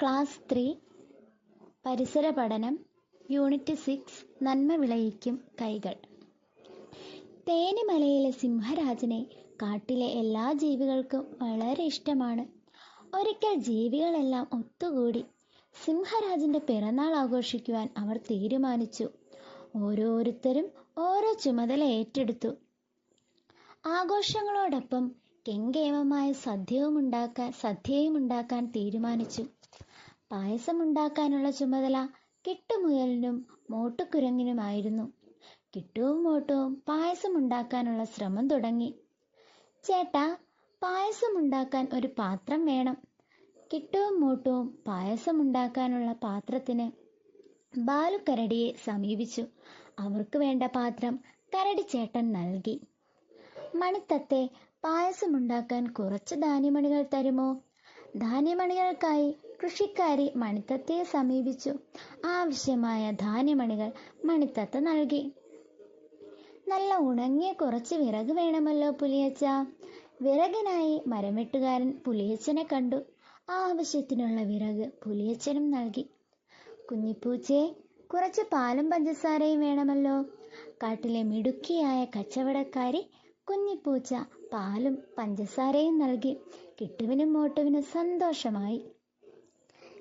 Class 3 പരിസര പഠനം unit 6 നന്മ വിളയിക്കും കൈകൾ. തേനിമലയിലെ സിംഹരാജനെ കാട്ടിലെ എല്ലാ ജീവികൾക്കും വളരെ ഇഷ്ടമാണ്. ഒരിക്കൽ ജീവികളെല്ലാം ഒത്തുകൂടി സിംഹരാജന്റെ പിറന്നാൾ ആഘോഷിക്കുവാൻ അവർ തീരുമാനിച്ചു. ഓരോരുത്തരും ഓരോ ചുമതല ഏറ്റെടുത്തു. ആഘോഷങ്ങളോടൊപ്പം കെങ്കേമമായ സദ്യയും ഉണ്ടാക്കാൻ തീരുമാനിച്ചു. പായസമുണ്ടാക്കാനുള്ള ചുമതല കിട്ടുമുയലിനും മോട്ടുകുരങ്ങിനുമായിരുന്നു. കിട്ടുവും മോട്ടുവും പായസമുണ്ടാക്കാനുള്ള ശ്രമം തുടങ്ങി. ചേട്ടാ, പായസമുണ്ടാക്കാൻ ഒരു പാത്രം വേണം. കിട്ടുവും മോട്ടുവും പായസമുണ്ടാക്കാനുള്ള പാത്രത്തിന് ബാലുക്കരടിയെ സമീപിച്ചു. അവർക്ക് വേണ്ട പാത്രം കരടിച്ചേട്ടൻ നൽകി. മണിത്തത്തെ, പായസമുണ്ടാക്കാൻ കുറച്ച് ധാന്യമണികൾ തരുമോ? ധാന്യമണികൾക്കായി കൃഷിക്കാരി മണിത്തത്തയെ സമീപിച്ചു. ആവശ്യമായ ധാന്യമണികൾ മണിത്തത്ത നൽകി. നല്ല ഉണങ്ങിയ കുറച്ച് വിറക് വേണമല്ലോ പുലിയച്ച. വിറകിനായി മരംവെട്ടുകാരൻ പുലിയച്ചനെ കണ്ടു. ആവശ്യത്തിനുള്ള വിറക് പുലിയച്ചനും നൽകി. കുഞ്ഞിപ്പൂച്ചയെ, കുറച്ച് പാലും പഞ്ചസാരയും വേണമല്ലോ. കാട്ടിലെ മിടുക്കിയായ കച്ചവടക്കാരി കുഞ്ഞിപ്പൂച്ച പാലും പഞ്ചസാരയും നൽകി. കിട്ടുവിനും മോട്ടുവിനും സന്തോഷമായി.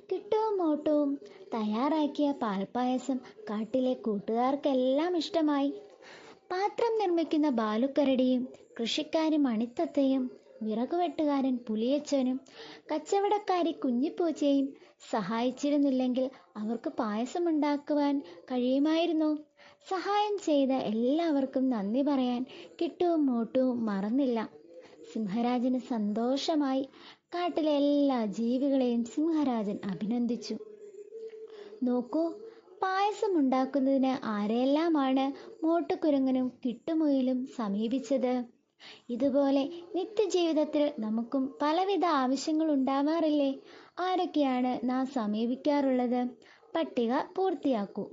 കിട്ടുവും മോട്ടുവും തയ്യാറാക്കിയ പാൽപ്പായസം കാട്ടിലെ കൂട്ടുകാർക്കെല്ലാം ഇഷ്ടമായി. പാത്രം നിർമ്മിക്കുന്ന ബാലുക്കരടിയും കൃഷിക്കാരി മണിത്തത്തയും വിറകുവെട്ടുകാരൻ പുലിയച്ചനും കച്ചവടക്കാരി കുഞ്ഞിപ്പൂച്ചയും സഹായിച്ചിരുന്നില്ലെങ്കിൽ അവർക്ക് പായസമുണ്ടാക്കുവാൻ കഴിയുമായിരുന്നോ? സഹായം ചെയ്ത എല്ലാവർക്കും നന്ദി പറയാൻ കിട്ടുവും മോട്ടുവും മറന്നില്ല. സിംഹരാജന് സന്തോഷമായി. കാട്ടിലെ എല്ലാ ജീവികളെയും സിംഹരാജൻ അഭിനന്ദിച്ചു. നോക്കൂ, പായസം ഉണ്ടാക്കുന്നതിന് ആരെല്ലാമാണ് മോട്ടുകുരങ്ങനും കിട്ടുമുയലും സമീപിച്ചത്. ഇതുപോലെ നിത്യജീവിതത്തിൽ നമുക്കും പലവിധ ആവശ്യങ്ങൾ ഉണ്ടാവാറില്ലേ? ആരൊക്കെയാണ് നാം സമീപിക്കാറുള്ളത്? പട്ടിക പൂർത്തിയാക്കൂ.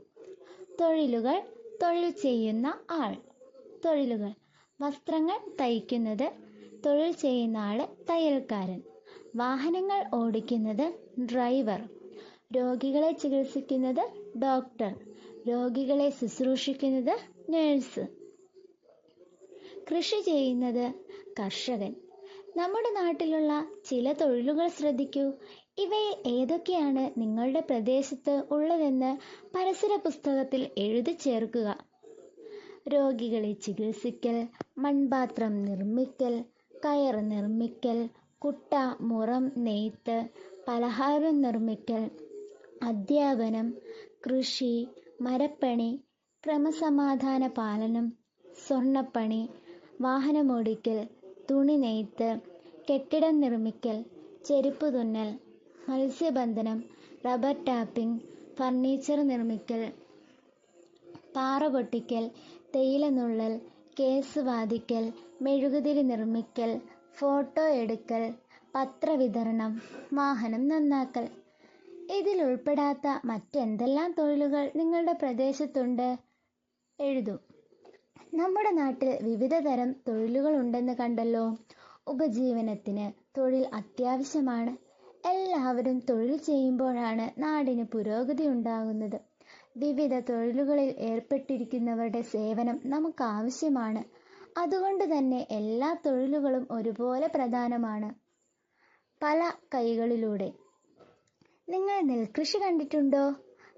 തൊഴിലുകൾ: തൊഴിൽ ചെയ്യുന്ന ആൾ. തൊഴിലുകൾ: വസ്ത്രങ്ങൾ തയ്ക്കുന്നത്, തൊഴിൽ ചെയ്യുന്ന ആള് തയ്യൽക്കാരൻ. വാഹനങ്ങൾ ഓടിക്കുന്നത് ഡ്രൈവർ. രോഗികളെ ചികിത്സിക്കുന്നത് ഡോക്ടർ. രോഗികളെ ശുശ്രൂഷിക്കുന്നത് നേഴ്സ്. കൃഷി ചെയ്യുന്നത് കർഷകൻ. നമ്മുടെ നാട്ടിലുള്ള ചില തൊഴിലുകൾ ശ്രദ്ധിക്കൂ. ഇവയിൽ ഏതൊക്കെയാണ് നിങ്ങളുടെ പ്രദേശത്ത് ഉള്ളതെന്ന് പരിസര പുസ്തകത്തിൽ എഴുതി ചേർക്കുക. രോഗികളെ ചികിത്സിക്കൽ, മൺപാത്രം നിർമ്മിക്കൽ, കയർ നിർമ്മിക്കൽ, കുട്ട, മുറം നെയ്ത്ത്, പലഹാരം നിർമ്മിക്കൽ, അധ്യാപനം, കൃഷി, മരപ്പണി, ക്രമസമാധാന പാലനം, സ്വർണ്ണപ്പണി, വാഹനമോടിക്കൽ, തുണി നെയ്ത്ത്, കെട്ടിടം നിർമ്മിക്കൽ, ചെരുപ്പ് തുന്നൽ, മത്സ്യബന്ധനം, റബ്ബർ ടാപ്പിംഗ്, ഫർണിച്ചർ നിർമ്മിക്കൽ, പാറ പൊട്ടിക്കൽ, തേയില നുള്ളൽ, കേസ് വാദിക്കൽ, മെഴുകുതിരി നിർമ്മിക്കൽ, ഫോട്ടോ എടുക്കൽ, പത്രവിതരണം, വാഹനം നന്നാക്കൽ. ഇതിൽ ഉൾപ്പെടാത്ത മറ്റെന്തെല്ലാം തൊഴിലുകൾ നിങ്ങളുടെ പ്രദേശത്തുണ്ട്? എഴുതൂ. നമ്മുടെ നാട്ടിൽ വിവിധ തരം തൊഴിലുകൾ ഉണ്ടെന്ന് കണ്ടല്ലോ. ഉപജീവനത്തിന് തൊഴിൽ അത്യാവശ്യമാണ്. എല്ലാവരും തൊഴിൽ ചെയ്യുമ്പോഴാണ് നാടിന് പുരോഗതി ഉണ്ടാകുന്നത്. വിവിധ തൊഴിലുകളിൽ ഏർപ്പെട്ടിരിക്കുന്നവരുടെ സേവനം നമുക്ക് ആവശ്യമാണ്. അതുകൊണ്ട് തന്നെ എല്ലാ തൊഴിലുകളും ഒരുപോലെ പ്രധാനമാണ്. പല കൈകളിലൂടെ. നിങ്ങൾ നെൽകൃഷി കണ്ടിട്ടുണ്ടോ?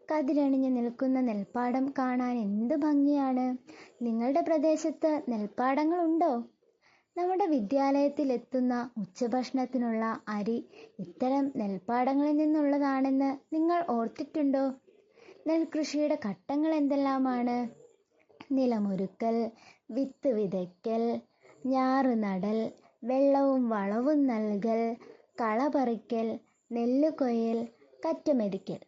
കതിരണിഞ്ഞ് നിൽക്കുന്ന നെൽപ്പാടം കാണാൻ എന്ത് ഭംഗിയാണ്. നിങ്ങളുടെ പ്രദേശത്ത് നെൽപ്പാടങ്ങളുണ്ടോ? നമ്മുടെ വിദ്യാലയത്തിൽ എത്തുന്ന ഉച്ചഭക്ഷണത്തിനുള്ള അരി ഇത്തരം നെൽപ്പാടങ്ങളിൽ നിന്നുള്ളതാണെന്ന് നിങ്ങൾ ഓർത്തിട്ടുണ്ടോ? നെൽകൃഷിയുടെ ഘട്ടങ്ങൾ എന്തെല്ലാമാണ്? നിലമൊരുക്കൽ, വിത്ത് വിതയ്ക്കൽ, ഞാറ് നടൽ, വെള്ളവും വളവും നൽകൽ, കള പറിക്കൽ, നെല്ല് കൊയ്യൽ, കറ്റമെതിക്കൽ.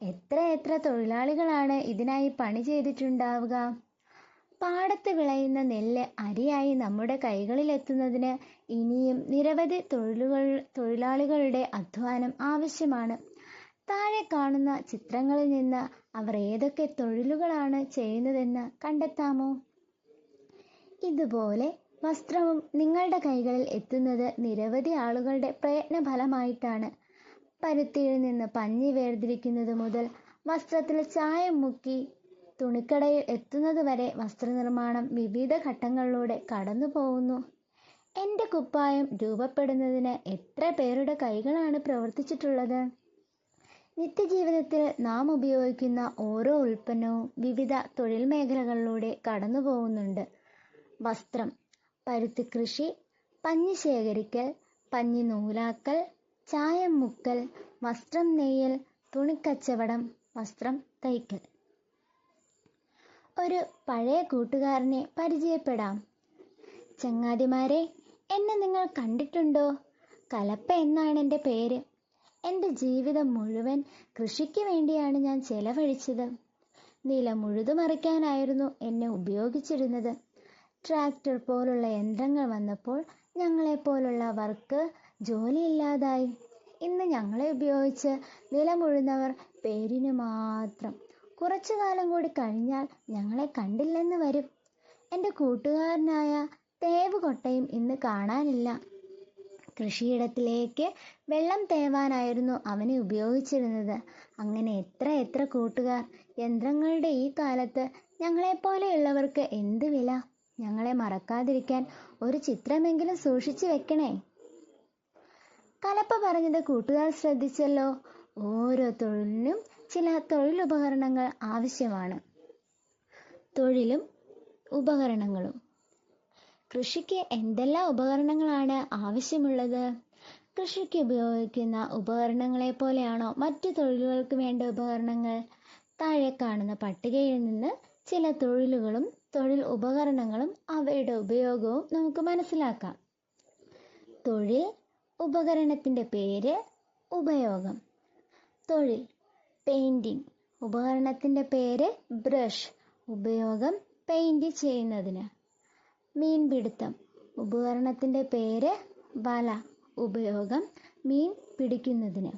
എത്ര തൊഴിലാളികളാണ് ഇതിനായി പണി ചെയ്തിട്ടുണ്ടാവുക. പാടത്ത് വിളയുന്ന നെല്ല് അരിയായി നമ്മുടെ കൈകളിലെത്തുന്നതിന് ഇനിയും നിരവധി തൊഴിലാളികളുടെ അധ്വാനം ആവശ്യമാണ്. താഴെ കാണുന്ന ചിത്രങ്ങളിൽ നിന്ന് അവർ ഏതൊക്കെ തൊഴിലുകളാണ് ചെയ്യുന്നതെന്ന് കണ്ടെത്താമോ? ഇതുപോലെ വസ്ത്രവും നിങ്ങളുടെ കൈകളിൽ എത്തുന്നത് നിരവധി ആളുകളുടെ പ്രയത്നഫലമായിട്ടാണ്. പരുത്തിയിൽ നിന്ന് പഞ്ഞി വേർതിരിക്കുന്നത് മുതൽ വസ്ത്രത്തിൽ ചായം മുക്കി തുണിക്കടയിൽ എത്തുന്നത് വരെ വസ്ത്രനിർമ്മാണം വിവിധ ഘട്ടങ്ങളിലൂടെ കടന്നു പോകുന്നു. എൻ്റെ കുപ്പായം രൂപപ്പെടുന്നതിന് എത്ര പേരുടെ കൈകളാണ് പ്രവർത്തിച്ചിട്ടുള്ളത്? നിത്യജീവിതത്തിൽ നാം ഉപയോഗിക്കുന്ന ഓരോ ഉൽപ്പന്നവും വിവിധ തൊഴിൽ മേഖലകളിലൂടെ കടന്നു പോകുന്നുണ്ട്. വസ്ത്രം, പരുത്തി കൃഷി, പഞ്ഞി ശേഖരിക്കൽ, പഞ്ഞി നൂലാക്കൽ, ചായം മുക്കൽ, വസ്ത്രം നെയ്യൽ, തുണിക്കച്ചവടം, വസ്ത്രം തയ്ക്കൽ. ഒരു പഴയ കൂട്ടുകാരനെ പരിചയപ്പെടാം. ചങ്ങാതിമാരെ, എന്നെ നിങ്ങൾ കണ്ടിട്ടുണ്ടോ? കലപ്പ എന്നാണ് എൻ്റെ പേര്. എൻ്റെ ജീവിതം മുഴുവൻ കൃഷിക്ക് വേണ്ടിയാണ് ഞാൻ ചെലവഴിച്ചത്. നിലം ഉഴുതുമറിക്കാനായിരുന്നു എന്നെ ഉപയോഗിച്ചിരുന്നത്. ട്രാക്ടർ പോലുള്ള യന്ത്രങ്ങൾ വന്നപ്പോൾ ഞങ്ങളെപ്പോലുള്ളവർക്ക് ജോലിയില്ലാതായി. ഇന്ന് ഞങ്ങളെ ഉപയോഗിച്ച് നിലമുഴുന്നവർ പേരിന് മാത്രം. കുറച്ചു കാലം കൂടി കഴിഞ്ഞാൽ ഞങ്ങളെ കണ്ടില്ലെന്ന് വരും. എൻ്റെ കൂട്ടുകാരനായ തേവുകൊട്ടയും ഇന്ന് കാണാനില്ല. കൃഷിയിടത്തിലേക്ക് വെള്ളം തേവാനായിരുന്നു അവനെ ഉപയോഗിച്ചിരുന്നത്. അങ്ങനെ എത്ര എത്ര കൂട്ടുകാർ. യന്ത്രങ്ങളുടെ ഈ കാലത്ത് ഞങ്ങളെപ്പോലെയുള്ളവർക്ക് എന്ത് വില? ഞങ്ങളെ മറക്കാതിരിക്കാൻ ഒരു ചിത്രമെങ്കിലും സൂക്ഷിച്ചു വെക്കണേ. കലപ്പ പറഞ്ഞത് കൂട്ടുകാർ ശ്രദ്ധിച്ചല്ലോ. ഓരോ തൊഴിലിനും ചില തൊഴിലുപകരണങ്ങൾ ആവശ്യമാണ്. തൊഴിലും ഉപകരണങ്ങളും. കൃഷിക്ക് എന്തെല്ലാം ഉപകരണങ്ങളാണ് ആവശ്യമുള്ളത്? കൃഷിക്ക് ഉപയോഗിക്കുന്ന ഉപകരണങ്ങളെ പോലെയാണോ മറ്റു തൊഴിലുകൾക്ക് വേണ്ട ഉപകരണങ്ങൾ? താഴെ കാണുന്ന പട്ടികയിൽ നിന്ന് ചില തൊഴിലുകളും തൊഴിൽ ഉപകരണങ്ങളും അവയുടെ ഉപയോഗവും നമുക്ക് മനസ്സിലാക്കാം. തൊഴിൽ, ഉപകരണത്തിൻ്റെ പേര്, ഉപയോഗം. തൊഴിൽ: പെയിന്റിംഗ്. ഉപകരണത്തിൻ്റെ പേര് ബ്രഷ്. ഉപയോഗം പെയിന്റ് ചെയ്യുന്നതിന്. മീൻപിടുത്തം. ഉപകരണത്തിൻ്റെ പേര് വല. ഉപയോഗം മീൻ പിടിക്കുന്നതിന്.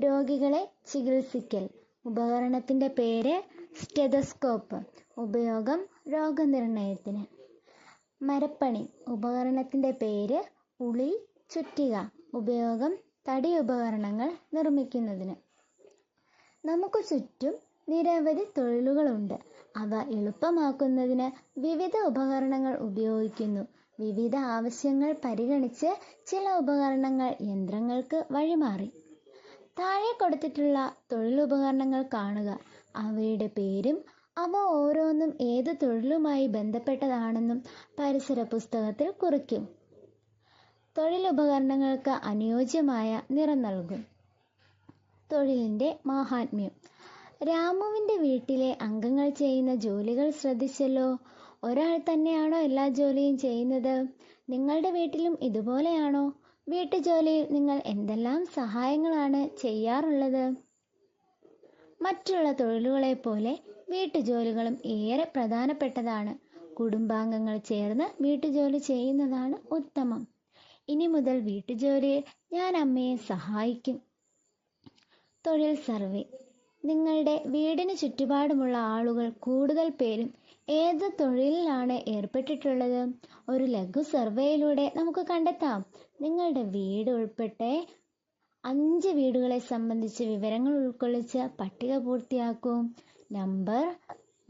രോഗികളെ ചികിത്സിക്കൽ. ഉപകരണത്തിൻ്റെ പേര് സ്റ്റെതസ്കോപ്പ്. ഉപയോഗം രോഗനിർണയത്തിന്. മരപ്പണി. ഉപകരണത്തിൻ്റെ പേര് ഉളി, ചുറ്റിക. ഉപയോഗം തടി ഉപകരണങ്ങൾ നിർമ്മിക്കുന്നതിന്. നമുക്ക് ചുറ്റും നിരവധി തൊഴിലുകളുണ്ട്. അവ എളുപ്പമാക്കുന്നതിന് വിവിധ ഉപകരണങ്ങൾ ഉപയോഗിക്കുന്നു. വിവിധ ആവശ്യങ്ങൾ പരിഗണിച്ച് ചില ഉപകരണങ്ങൾ യന്ത്രങ്ങൾക്ക് വഴിമാറി. താഴെ കൊടുത്തിട്ടുള്ള തൊഴിലുപകരണങ്ങൾ കാണുക. അവയുടെ പേരും അവ ഓരോന്നും ഏത് തൊഴിലുമായി ബന്ധപ്പെട്ടതാണെന്നും പരിസര പുസ്തകത്തിൽ കുറിക്കും. തൊഴിലുപകരണങ്ങൾക്ക് അനുയോജ്യമായ നിറം നൽകും. തൊഴിലിൻ്റെ മാഹാത്മ്യം. രാമുവിൻ്റെ വീട്ടിലെ അംഗങ്ങൾ ചെയ്യുന്ന ജോലികൾ ശ്രദ്ധിച്ചല്ലോ. ഒരാൾ തന്നെയാണോ എല്ലാ ജോലിയും ചെയ്യുന്നത്? നിങ്ങളുടെ വീട്ടിലും ഇതുപോലെയാണോ? വീട്ടുജോലിയിൽ നിങ്ങൾ എന്തെല്ലാം സഹായങ്ങളാണ് ചെയ്യാറുള്ളത്? മറ്റുള്ള തൊഴിലുകളെ പോലെ വീട്ടുജോലികളും ഏറെ പ്രധാനപ്പെട്ടതാണ്. കുടുംബാംഗങ്ങൾ ചേർന്ന് വീട്ടുജോലി ചെയ്യുന്നതാണ് ഉത്തമം. ഇനി മുതൽ വീട്ടുജോലിയിൽ ഞാൻ അമ്മയെ സഹായിക്കും. തൊഴിൽ സർവേ. നിങ്ങളുടെ വീടിന് ചുറ്റുപാടുമുള്ള ആളുകൾ കൂടുതൽ പേരും ഏത് തൊഴിലിലാണ് ഏർപ്പെട്ടിട്ടുള്ളത്? ഒരു ലഘു സർവേയിലൂടെ നമുക്ക് കണ്ടെത്താം. നിങ്ങളുടെ വീട് ഉൾപ്പെടെ 5 വീടുകളെ സംബന്ധിച്ച് വിവരങ്ങൾ ഉൾക്കൊള്ളിച്ച് പട്ടിക പൂർത്തിയാക്കൂ. നമ്പർ,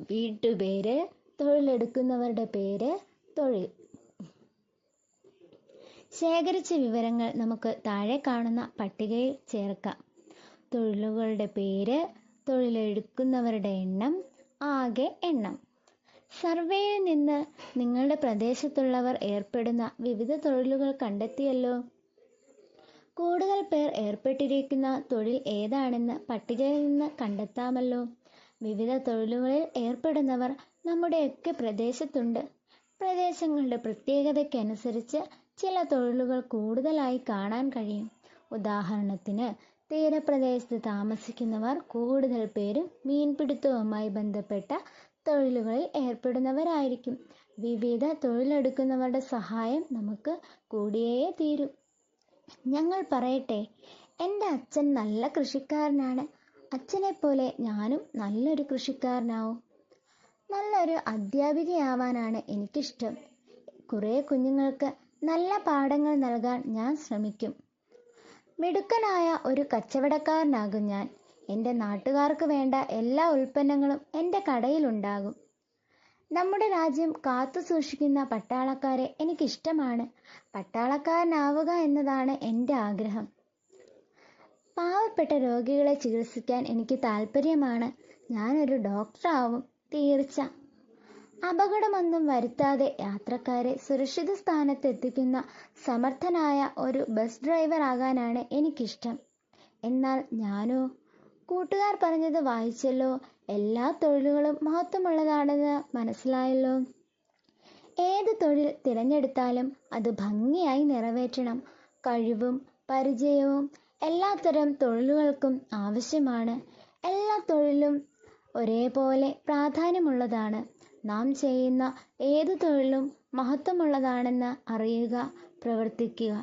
വീട്ടുപേര്, തൊഴിലെടുക്കുന്നവരുടെ പേര്, തൊഴിൽ. ശേഖരിച്ച വിവരങ്ങൾ നമുക്ക് താഴെ കാണുന്ന പട്ടികയിൽ ചേർക്കാം. തൊഴിലുകളുടെ പേര്, തൊഴിലെടുക്കുന്നവരുടെ എണ്ണം, ആകെ എണ്ണം. സർവേയിൽ നിന്ന് നിങ്ങളുടെ പ്രദേശത്തുള്ളവർ ഏർപ്പെടുന്ന വിവിധ തൊഴിലുകൾ കണ്ടെത്തിയല്ലോ. കൂടുതൽ പേർ ഏർപ്പെട്ടിരിക്കുന്ന തൊഴിൽ ഏതാണെന്ന് പട്ടികയിൽ നിന്ന് കണ്ടെത്താമല്ലോ. വിവിധ തൊഴിലുകളിൽ ഏർപ്പെടുന്നവർ നമ്മുടെയൊക്കെ പ്രദേശത്തുണ്ട്. പ്രദേശങ്ങളുടെ പ്രത്യേകതയ്ക്കനുസരിച്ച് ചില തൊഴിലുകൾ കൂടുതലായി കാണാൻ കഴിയും. ഉദാഹരണത്തിന്, തീരപ്രദേശത്ത് താമസിക്കുന്നവർ കൂടുതൽ പേരും മീൻപിടുത്തവുമായി ബന്ധപ്പെട്ട തൊഴിലുകളിൽ ഏർപ്പെടുന്നവരായിരിക്കും. വിവിധ തൊഴിലെടുക്കുന്നവരുടെ സഹായം നമുക്ക് കൂടിയേ തീരൂ. ഞങ്ങൾ പറയട്ടെ, എൻ്റെ അച്ഛൻ നല്ല കൃഷിക്കാരനാണ്. അച്ഛനെപ്പോലെ ഞാനും നല്ലൊരു കൃഷിക്കാരനാവും. നല്ലൊരു അധ്യാപികയാവാനാണ് എനിക്കിഷ്ടം. കുറേ കുഞ്ഞുങ്ങൾക്ക് നല്ല പാഠങ്ങൾ നൽകാൻ ഞാൻ ശ്രമിക്കും. മിടുക്കനായ ഒരു കച്ചവടക്കാരനാകും ഞാൻ. എൻ്റെ നാട്ടുകാർക്ക് വേണ്ട എല്ലാ ഉൽപ്പന്നങ്ങളും എൻ്റെ കടയിലുണ്ടാകും. നമ്മുടെ രാജ്യം കാത്തു സൂക്ഷിക്കുന്ന പട്ടാളക്കാരെ എനിക്കിഷ്ടമാണ്. പട്ടാളക്കാരനാവുക എന്നതാണ് എൻ്റെ ആഗ്രഹം. പാവപ്പെട്ട രോഗികളെ ചികിത്സിക്കാൻ എനിക്ക് താല്പര്യമാണ്. ഞാനൊരു ഡോക്ടറാവും, തീർച്ച. അപകടമൊന്നും വരുത്താതെ യാത്രക്കാരെ സുരക്ഷിത സ്ഥാനത്ത് എത്തിക്കുന്ന സമർത്ഥനായ ഒരു ബസ് ഡ്രൈവർ ആകാനാണ് എനിക്കിഷ്ടം. എന്നാൽ ഞാനോ? കൂട്ടുകാർ പറഞ്ഞത് വായിച്ചല്ലോ. എല്ലാ തൊഴിലുകളും മഹത്വമുള്ളതാണെന്ന് മനസ്സിലായല്ലോ. ഏത് തൊഴിൽ തിരഞ്ഞെടുത്താലും അത് ഭംഗിയായി നിറവേറ്റണം. കഴിവും പരിചയവും എല്ലാത്തരം തൊഴിലുകൾക്കും ആവശ്യമാണ്. എല്ലാ തൊഴിലും ഒരേപോലെ പ്രാധാന്യമുള്ളതാണ്. നാം ചെയ്യുന്ന ഏതു തൊഴിലും മഹത്വമുള്ളതാണെന്ന് അറിയുക, പ്രവർത്തിക്കുക.